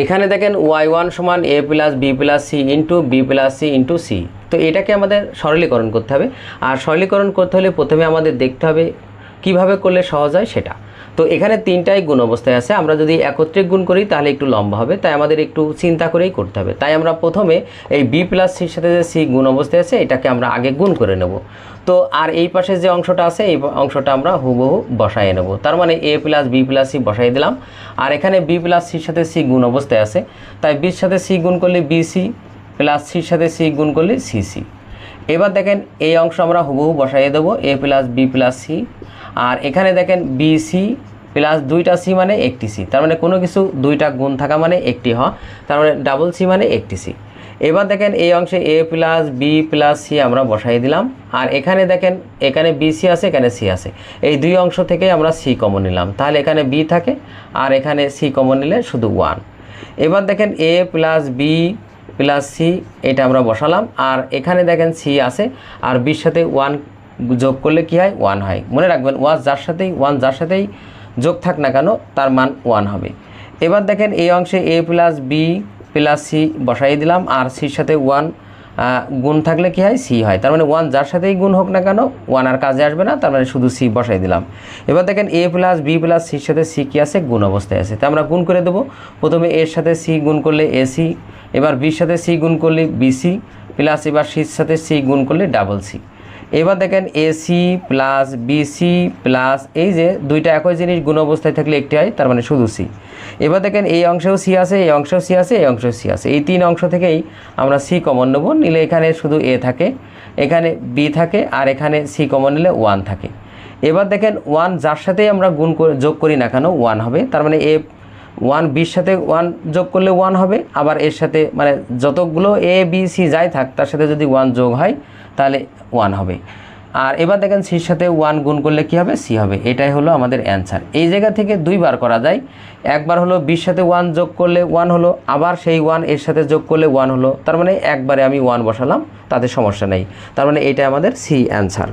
এখানে দেখেন y1 সমান a plus b plus c into b plus c into c. তো এটাকে আমাদের সরলীকরণ করতে হবে, আর সরলীকরণ করতে হলে প্রথমে আমাদের দেখতে হবে কিভাবে করলে সহজ হয় সেটা। তো এখানে তিনটাই গুণ অবস্থায় আছে, আমরা যদি একত্রে গুণ করি তাহলে একটু লম্বা হবে, তাই আমাদের একটু চিন্তা করেই করতে হবে। তাই আমরা প্রথমে এই বি প্লাস সির সাথে যে সি গুণ অবস্থায় আছে এটাকে আমরা আগে গুণ করে নেব। তো আর এই পাশে যে অংশটা আছে এই অংশটা আমরা হুবহু বসাইয়ে নেব। তার মানে এ প্লাস বি প্লাস সি বসাই দিলাম, আর এখানে বি প্লাস সির সাথে সি গুণ অবস্থায় আছে, তাই বির সাথে সি গুণ করলে বিসি প্লাস সির সাথে সি গুণ করলে সিসি। এবার দেখেন এই অংশ আমরা হুবহু বসাইয়ে দেবো এ প্লাস বি প্লাস সি, আর এখানে দেখেন বিসি প্লাস দুইটা সি মানে একটি সি, তার মানে কোনো কিছু দুইটা গুণ থাকা মানে একটি হওয়া, তার মানে ডাবল সি মানে একটি সি। এবার দেখেন এই অংশে এ প্লাস বি প্লাস সি আমরা বসাই দিলাম, আর এখানে দেখেন এখানে বিসি আছে এখানে সি আছে, এই দুই অংশ থেকে আমরা সি কমন নিলাম, তাহলে এখানে বি থাকে আর এখানে সি কমন নিলে শুধু 1। এবার দেখেন এ প্লাস বি প্লাস সি এটা আমরা বসালাম, আর এখানে দেখেন সি আছে আর বির সাথে 1 যোগ করলে কি হয় 1 হয়। মনে রাখবেন ওয়ান যার সাথেই যোগ থাক না কেন তার মান 1 হবে। এবার দেখেন এই অংশে এ প্লাস বি প্লাস সি বসাই দিলাম, আর সির সাথে 1 গুণ থাকলে কি হয় সি হয়, তার মানে 1 যার সাথেই গুণ হোক না কেন 1 আর কাজে আসবে না, তার মানে শুধু সি বসাই দিলাম। এবার দেখেন এ প্লাস বি প্লাস সির সাথে সি কি আছে গুণ অবস্থায় আছে, তো আমরা গুণ করে দেবো। প্রথমে এর সাথে সি গুণ করলে এসি, এবার বির সাথে সি গুণ করলে বিসি প্লাস এবার সির সাথে সি গুণ করলে ডাবল সি। এবার দেখেন এসি প্লাস বিসি প্লাস এই যে দুইটা একই জিনিস গুণ অবস্থায় থাকলে একটি হয়, তার মানে শুধু সি। এবার দেখেন এই অংশেও সি আছে এই অংশেও সি আছে এই অংশেও সি আছে, এই তিন অংশ থেকেই আমরা সি কমন নেব, নিলে এখানে শুধু এ থাকে এখানে বি থাকে আর এখানে সি কমন নিলে 1 থাকে। এবার দেখেন 1 যার সাথেই আমরা গুণ যোগ করি না কেন 1 হবে, তার মানে এ 1 বির সাথে 1 যোগ করলে 1 হবে, আবার এর সাথে মানে যতগুলো এ বি সি যাই থাক তার সাথে যদি 1 যোগ হয় তাহলে 1 হবে। আর এবার দেখেন সির সাথে 1 গুণ করলে কি হবে সি হবে। এটাই হলো আমাদের অ্যান্সার। এই জায়গা থেকে দুইবার করা যায়, একবার হলো বির সাথে 1 যোগ করলে 1 হলো, আবার সেই 1 এর সাথে যোগ করলে 1 হলো, তার মানে একবারে আমি 1 বসালাম তাতে সমস্যা নেই, তার মানে এটা আমাদের সি অ্যান্সার।